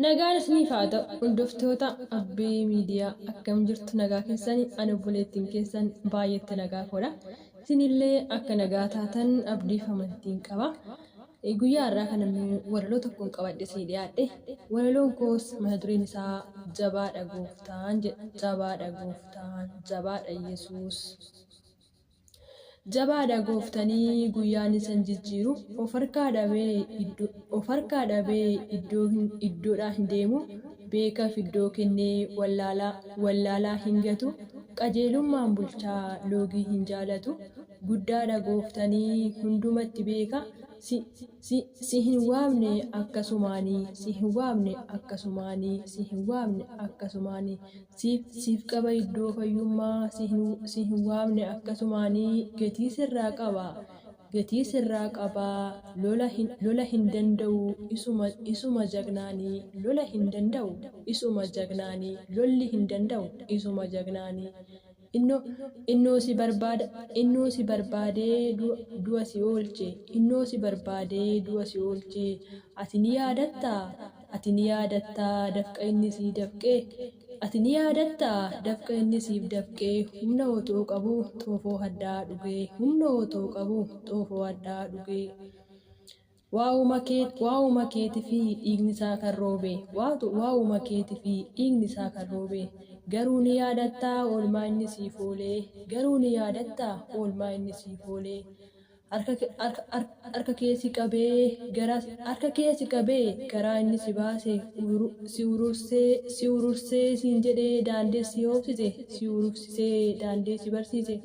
Nagaan isiniif haa ta'u hordoftoota Abbee Miidiyaa akkam jirtu nagaa keessanii ani obboleettiin keessan baay'eetti nagaa koodha. Isinillee akka nagaa taatan abdiif amantiin qaba. Guyyaa irraa kan walaloo tokkoon qabadhe sii dhiyaadhe. Walaloon koos mata dureen isaa jabaadha gooftaan jedha. Jabaadha gooftaan, jabaadha Yesuus. Jabaadha gooftanii guyyaan isan jijjiiru of harkaa dhabee iddoodhaa hin deemu beekaaf iddoo kennee wallaalaa hin gatu qajeelummaan bulchaa loogii hin jaalatu guddaadha gooftanii hundumatti beeka si hin waamne akkasumaanii si hin waamne akkasumaanii si hin waamne akkasumaanii siif qaba iddoo fayyummaa si hin waamne akkasumaanii gatii sirraa qaba lola hin danda'u isuma jagnaanii lola hin danda'u isuma jagnaanii lolli hin danda'u isuma jagnaanii. Innoo si barbaadee du'a si oolche innoo si barbaadee du'a si oolche ati ni yaadattaa dafqa inni si dafqee ati ni yaadattaa dafqa inni siif dafqee humna otoo qabu xoofoo haddaa dhugee humna otoo qabu xoofoo haddaa dhugee. Waa'uma keetii fi dhiigni isaa kan roobe waa'uma keetii fi dhiigni isaa kan roobe garuu ni yaadattaa oolmaa inni siif oolee garuu ni yaadattaa oolmaa inni siif oolee. Harka keessa qabee garaa inni si baase si urursee siin jedhee daandii si oofsise si urufsisee daandii si barsiise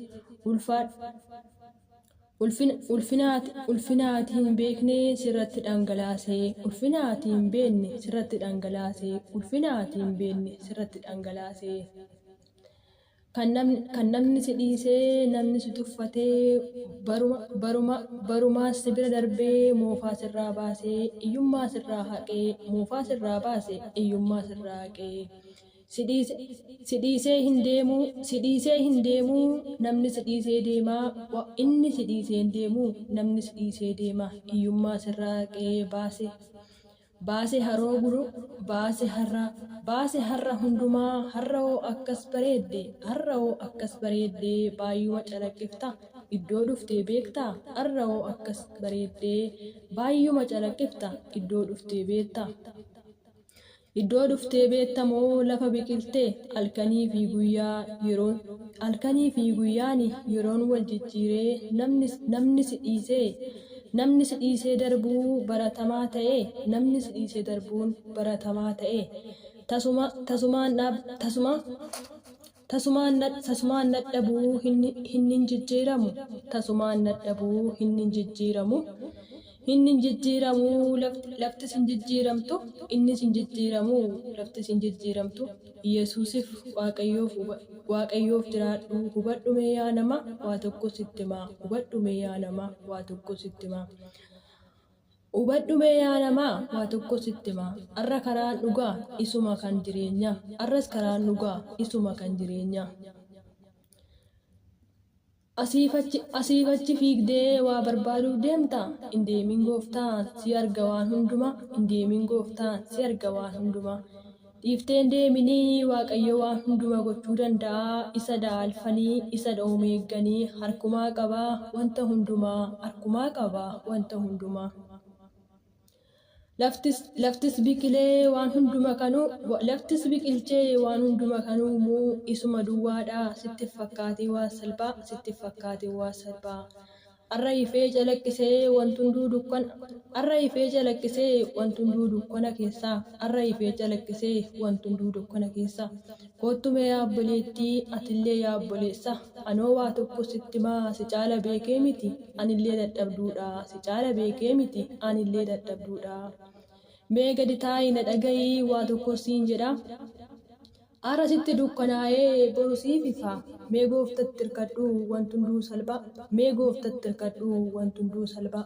ulfinaati hin beekne sirratti dhangalaasee ulfinaati hin beekne sirratti dhangalaasee ulfinaati hin beekne sirratti dhangalaasee. Kan namni si dhiisee namni si tuffatee barumaas si bira darbee moofaa sirraa baasee iyyummaa sirraa haqee moofaa sirraa baasee iyyummaa sirraa haqee. Si dhiisee hin deemu namni si dhiisee deemaa inni si dhiisee hin deemu namni si dhiisee deema iyyummaa sirraa haqee baase haroo buru baase har'a hundumaa har'oo akkas bareedde baay'uma calaqqifta iddoo dhuftee beektaa har'oo akkas bareedde baay'uma calaqqifta iddoo dhuftee beektaa. Iddoo dhuftee beektamoo lafa biqiltee halkanii fi guyyaan yeroon wal jijjiiree namni si dhiisee darbuu baratamaa ta'e namni si dhiisee darbuun baratamaa ta'e tasumaan nadhabuu hin jijjiiramu tasumaan nadhabuu hin jijjiiramu laftis hin jijjiiramtu innis hin jijjiiramu laftis hin jijjiiramtu. Yesuusif waaqayyoof jiraadhu hubadhume yaa nama waa tokko sitti himaa hubadhume yaa nama waa tokko sitti himaa hubadhume yaa nama waa tokko sitti himaa. Har'a karaan dhugaa isuma kan jireenyaa har'as karaan dhugaa isuma kan jireenyaa. Asiifachi fiigdee waa barbaaduuf deemta hin deemin gooftaan si arga waan hundumaa hin deemin gooftaan si arga waan hundumaa. Dhiifteen deeminii waaqayyo waan hundumaa gochuu danda'a isa daalfanii isa dhoomeegganii harkumaa qabaa wanta hundumaa harkumaa qabaa wanta hundumaa. Laftis biqilchee waan hunduma kanuu isuma duwwaadhaa sitti fakkaatee waa salphaa. Har'a ifee calaqqisee wantunduu dukkana keessaa kottume yaa obboleettii atillee yaa obboleessa anoo waa tokko sitti himaa si caala beekee miti anillee dadhabduudha si caala beekee miti anillee dadhabduudha. Mee gadi taa'ii na dhaga'ii waa tokko siin jedha. Har'a sitti dukkanaa'ee boru siif ifa. Mee gooftatti hirkadhu wantunduu salphaa. Mee gooftatti hirkadhu wantunduu salphaa.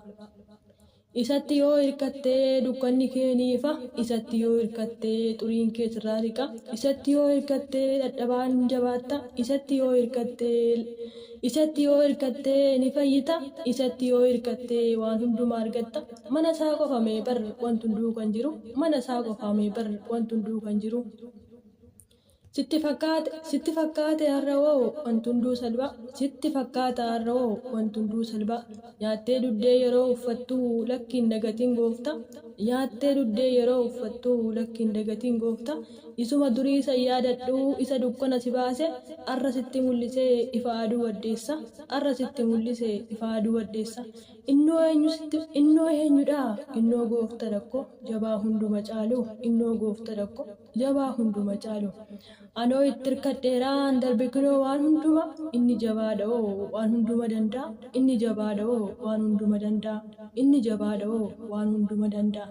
Isatti yoo hirkattee dukkanni kee ni ifa. Isatti yoo hirkattee xuriin kee sirraa riqa. Isatti yoo hirkattee dadhabaan jabaatta. Isatti yoo hirkattee ni fayyita. Isatti yoo hirkattee waan hundumaa argatta. Mana isaa qofamee bar wanti hunduu kan jiru. Mana isaa qofamee bar wanti hunduu kan jiru. Sitti fakkaate har'awoo wanti hunduu salphaa. Sitti fakkaata har'awoo wanti hunduu salphaa. Nyaattee duddee yeroo uffattu lakkiin dagatiin goofta. Nyaattee duddee yeroo uffattu lakkiin dagatiin goofta. Isuma durii isa yaadadhu isa dukkana si baase. Har'a sitti mul'isee ifa aduu waddeessa. Har'a sitti mul'isee ifa aduu waddeessa. Innoo eenyudha? Innoo goofta tokko jabaa hunduma caalu. Innoo goofta tokko jabaa hunduma caalu. Anoo itti hirkadheeraan darbe kunoo waan hunduma inni jabaadhoo waan hunduma danda'a. Inni jabaadhoo waan hunduma danda'a. Inni jabaadhoo waan hunduma danda'a.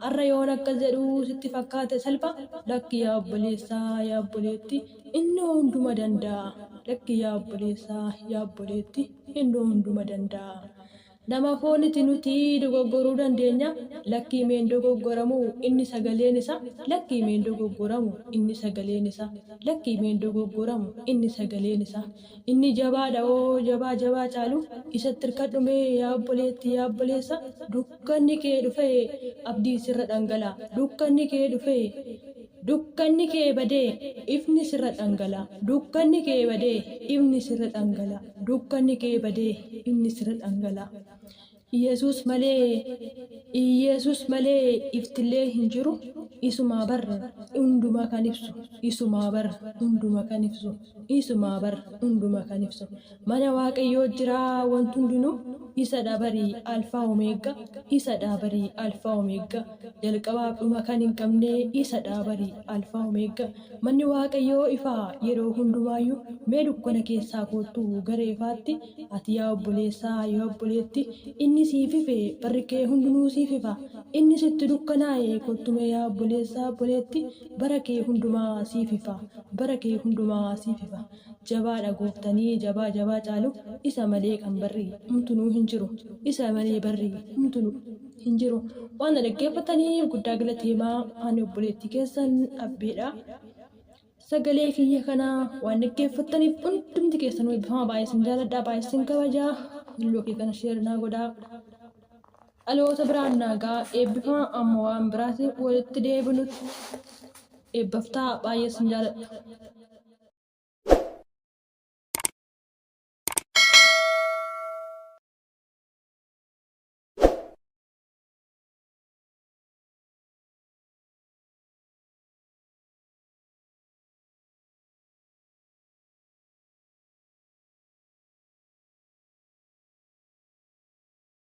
Har'a yoon akkas jedhu sitti fakkaate salpha. Lakki yaa obboleessaa yaa obboleetti innoo hunduma danda'a. Lakki yaa obboleessaa yaa obboleetti innoo hunduma danda'a. Nama fooniti nuti dogoggoruu dandeenya. Lakkii meen dogoggoramu inni sagaleen isa. Lakkii meen dogoggoramu inni sagaleen isa. Lakkii meen dogoggoramu inni sagaleen isa. Inni jabaadha oo jabaa caalu. Isatti hirkadhumee yaa obboleetti yaa obboleessa. Dukkanni kee dhufee abdii sirra dhangala'a. Dukkanni kee dhufee dukkanni kee badee ifni sirra dhangala'a. Dukkanni kee badee ifni sirra dhangala'a. Dukkanni kee badee ifni sirra dhangala'a. Yesus malee iftillee hin jiru. Isumaa bar hundumaa kan ibsu. Isumaa bar hundumaa kan ibsu. Isumaa bar hundumaa kan ibsu. Mana Waaqayyoo jira wanti hundinuu. Isa dhabarii alfaa omeeggaa. Isa dhabarii alfaa omeeggaa. Jalqabaaf dhuma kan hin qabne isa dhabarii alfaa omeeggaa. Manni Waaqayyoo ifaa yeroo hundumaayyuu. Mee dukkana keessaa kottu gara ifaatti. Ati yaa obboleessaa yaa obboleetti inni siif ife barri kee hundinuu siif ifa. Inni sitti dukkanaa'e kottume yaa obboleessaa obboleetti bara kee hundumaa siif ifa. Bara kee hundumaa siif ifa. Jabaadha gooftanii jabaa caalu isa malee kan barri humtunuu hin jiru. Isa malee barri humtunuu hin jiru. Waan dhaggeeffataniif guddaa galateemaa ani obboleettii keessan abbeedha. Sagalee kiyya kana waan dhaggeeffataniif hundumti keessan eebbifamaa baay'eesin jaaladhaa baay'eesin kabajaa. Lookii kana sheernaa godhaa. Dhaloota biraan naagaa eebbifamaa amma waan biraatiif walitti deebinutti eebbaftaa baay'eesin jaaladha.